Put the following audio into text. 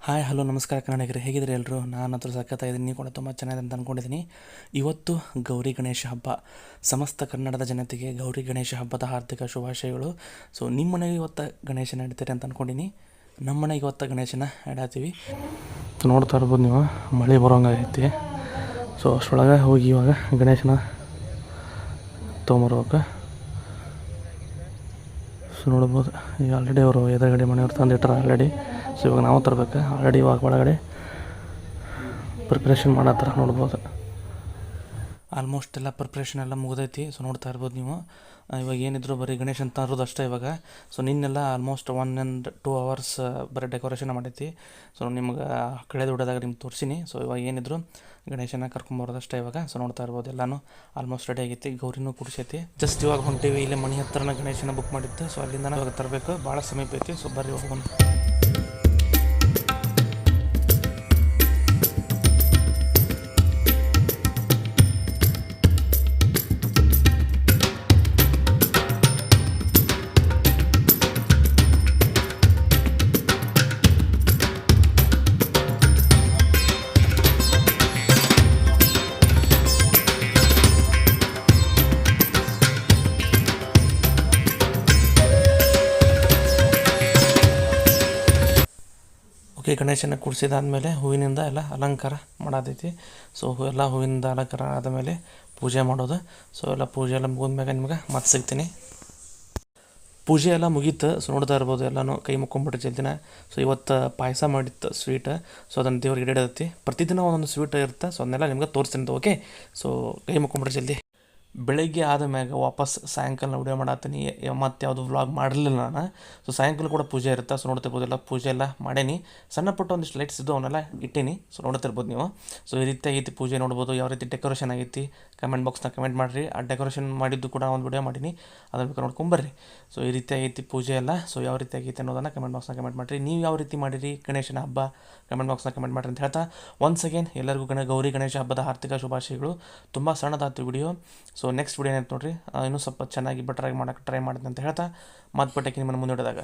Hi hello ನಮಸ್ಕಾರ ಕನ್ನಡಿಗರೇ, ಹೇಗಿದ್ದೀರಿ ಎಲ್ಲರೂ? ನಾನು ಹತ್ರ ಸಖತ್ತಾಗಿದ್ದೀನಿ, ನೀವು ಕೂಡ ತುಂಬ ಚೆನ್ನಾಗಿದೆ ಅಂತ ಅಂದ್ಕೊಂಡಿದ್ದೀನಿ. ಇವತ್ತು ಗೌರಿ ಗಣೇಶ ಹಬ್ಬ. ಸಮಸ್ತ ಕನ್ನಡದ ಜನತೆಗೆ ಗೌರಿ ಗಣೇಶ ಹಬ್ಬದ ಹಾರ್ದಿಕ ಶುಭಾಶಯಗಳು. ಸೊ ನಿಮ್ಮ ಮನೆಗೆ ಇವತ್ತು ಗಣೇಶನ ಇಡ್ತೀರಿ ಅಂತ ಅಂದ್ಕೊಂಡಿನಿ. ನಮ್ಮ ಮನೆಗೆ ಇವತ್ತು ಗಣೇಶನ ಇಡತ್ತೀವಿ. ನೋಡ್ತಾ ಇರ್ಬೋದು ನೀವು, ಮಳೆ ಬರೋಂಗೈತಿ. ಸೊ ಅಷ್ಟರೊಳಗೆ ಹೋಗಿ ಇವಾಗ ಗಣೇಶನ ತೊಗೊಂಬರ್ಬೇಕು. ಸೊ ನೋಡ್ಬೋದು, ಈಗ ಆಲ್ರೆಡಿ ಅವರು ಎದುರುಗಡೆ ಮನೆಯವ್ರು ತಂದಿಟ್ಟಾರೆ ಆಲ್ರೆಡಿ. ಸೊ ಇವಾಗ ನಾವು ತರಬೇಕು. ಆಲ್ರೆಡಿ ಇವಾಗ ಒಳಗಡೆ ಪ್ರಿಪ್ರೇಷನ್ ಮಾಡತ್ತಾರ, ನೋಡ್ಬೋದು. ಆಲ್ಮೋಸ್ಟ್ ಎಲ್ಲ ಪ್ರಿಪ್ರೇಷನ್ ಎಲ್ಲ ಮುಗಿದೈತಿ. ಸೊ ನೋಡ್ತಾ ಇರ್ಬೋದು ನೀವು, ಇವಾಗ ಏನಿದ್ರು ಬರೀ ಗಣೇಶನ್ ತರೋದು ಅಷ್ಟೇ ಇವಾಗ. ಸೊ ನಿನ್ನೆಲ್ಲ ಆಲ್ಮೋಸ್ಟ್ 1 and 2 hours ಬರೀ ಡೆಕೋರೇಷನ್ ಮಾಡೈತಿ. ಸೊ ನಿಮ್ಗೆ ಕಳೆದ ವಿಡಿಯೋದಾಗ ನಿಮ್ಗೆ ತೋರಿಸಿನಿ. ಸೊ ಇವಾಗ ಏನಿದ್ರು ಗಣೇಶನ ಕರ್ಕೊಂಬರೋದಷ್ಟೇ ಇವಾಗ. ಸೊ ನೋಡ್ತಾ ಇರ್ಬೋದು, ಎಲ್ಲನೂ ಆಲ್ಮೋಸ್ಟ್ ರೆಡಿ ಆಗೈತಿ. ಗೌರಿನೂ ಕುಡಿಸೈತಿ. ಜಸ್ಟ್ ಇವಾಗ ಹೊಂಟೀವಿ, ಇಲ್ಲೇ ಮನೆ ಹತ್ರನ ಗಣೇಶನ ಬುಕ್ ಮಾಡಿದ್ದು. ಸೊ ಅಲ್ಲಿಂದ ಇವಾಗ ತರಬೇಕು, ಭಾಳ ಸಮೀಪ ಐತಿ. ಸೊ ಬರ್ರಿ ಹೋಗೋಣ. ಓಕೆ, ಗಣೇಶನ ಕೂಡಿಸಿದಾದ್ಮೇಲೆ ಹೂವಿನಿಂದ ಎಲ್ಲ ಅಲಂಕಾರ ಮಾಡೋದೈತಿ. ಸೊ ಎಲ್ಲ ಹೂವಿನಿಂದ ಅಲಂಕಾರ ಆದಮೇಲೆ ಪೂಜೆ ಮಾಡೋದು. ಸೊ ಎಲ್ಲ ಪೂಜೆ ಎಲ್ಲ ಮುಗಿದ್ಮ್ಯಾಗ ನಿಮ್ಗೆ ಮತ್ತೆ ಸಿಗ್ತೀನಿ. ಪೂಜೆ ಎಲ್ಲ ಮುಗೀತು. ಸೊ ನೋಡ್ತಾ ಇರ್ಬೋದು, ಎಲ್ಲನೂ ಕೈ ಮುಕ್ಕೊಂಬಿಟ್ರೆ ಜಲ್ದಿನ. ಸೊ ಇವತ್ತು ಪಾಯಸ ಮಾಡಿತ್ತು ಸ್ವೀಟ್. ಸೊ ಅದನ್ನು ದೇವ್ರಿಗೆ ಇಡೈತಿ. ಪ್ರತಿದಿನ ಒಂದೊಂದು ಸ್ವೀಟ್ ಇರುತ್ತೆ. ಸೊ ಅದನ್ನೆಲ್ಲ ನಿಮ್ಗೆ ತೋರಿಸ್ತೀನಿ. ಓಕೆ, ಸೊ ಕೈ ಮುಕ್ಕೊಂಬಿಟ್ರೆ ಜಲ್ದಿ. ಬೆಳಗ್ಗೆ ಆದ ಮ್ಯಾಗ ವಾಪಸ್ ಸಾಯಂಕಾಲ ವಿಡಿಯೋ ಮಾಡತ್ತೀನಿ. ಮತ್ತು ಯಾವುದು ವ್ಲಾಗ್ ಮಾಡಲಿಲ್ಲ ನಾನು. ಸೊ ಸಾಯಂಕಾಲ ಕೂಡ ಪೂಜೆ ಇರುತ್ತೆ. ಸೊ ನೋಡ್ತಿರ್ಬೋದೆಲ್ಲ ಪೂಜೆ ಎಲ್ಲ ಮಾಡೇನಿ. ಸಣ್ಣ ಪುಟ್ಟ ಒಂದಿಷ್ಟು ಲೈಟ್ಸ್ ಇದ್ದು ಅವನ್ನೆಲ್ಲ ಇಟ್ಟೀನಿ. ಸೊ ನೋಡ್ತಿರ್ಬೋದು ನೀವು. ಸೊ ಈ ರೀತಿ ಆಗೈತಿ ಪೂಜೆ. ನೋಡ್ಬೋದು ಯಾವ ರೀತಿ ಡೆಕೋರೇಷನ್ ಆಗೈತಿ. ಕಮೆಂಟ್ ಬಾಕ್ಸ್ನಾಗ ಕಮೆಂಟ್ ಮಾಡಿರಿ. ಆ ಡೆಕೋರೇಷನ್ ಮಾಡಿದ್ದು ಕೂಡ ಒಂದು ವಿಡಿಯೋ ಮಾಡೀನಿ, ಅದನ್ನು ಬೇಕಾದ್ರೆ ನೋಡ್ಕೊಂಬರ್ರಿ. ಸೊ ಈ ರೀತಿ ಆಗೈತಿ ಪೂಜೆ ಎಲ್ಲ. ಸೊ ಯಾವ ರೀತಿ ಆಗೈತಿ ಅನ್ನೋದನ್ನು ಕಮೆಂಟ್ ಬಾಕ್ಸ್ನಾಗ ಕಮೆಂಟ್ ಮಾಡಿರಿ. ನೀವು ಯಾವ ರೀತಿ ಮಾಡಿರಿ ಗಣೇಶನ ಹಬ್ಬ ಕಮೆಂಟ್ ಬಾಕ್ಸ್ನಾಗ ಕಮೆಂಟ್ ಮಾಡಿರಿ ಅಂತ ಹೇಳ್ತಾ, ಒನ್ಸ್ ಅಗೇನ್ ಎಲ್ಲರಿಗೂ ಗೌರಿ ಗಣೇಶ ಹಬ್ಬದ ಆರ್ಥಿಕ ಶುಭಾಶಯಗಳು. ತುಂಬ ಸಣ್ಣದಾಯ್ತು ವಿಡಿಯೋ. ಸೊ ನೆಕ್ಸ್ಟ್ ವಿಡಿಯೋ ಏನಂತ ನೋಡಿರಿ, ಇನ್ನೂ ಸ್ವಲ್ಪ ಚೆನ್ನಾಗಿ ಬೆಟರಾಗಿ ಮಾಡೋಕ್ಕೆ ಟ್ರೈ ಮಾಡ್ತೀನಿ ಅಂತ ಹೇಳ್ತಾ ಮತ್ತೆ ನಿಮ್ಮನ್ನು ಮುಂದೂಡಿದಾಗ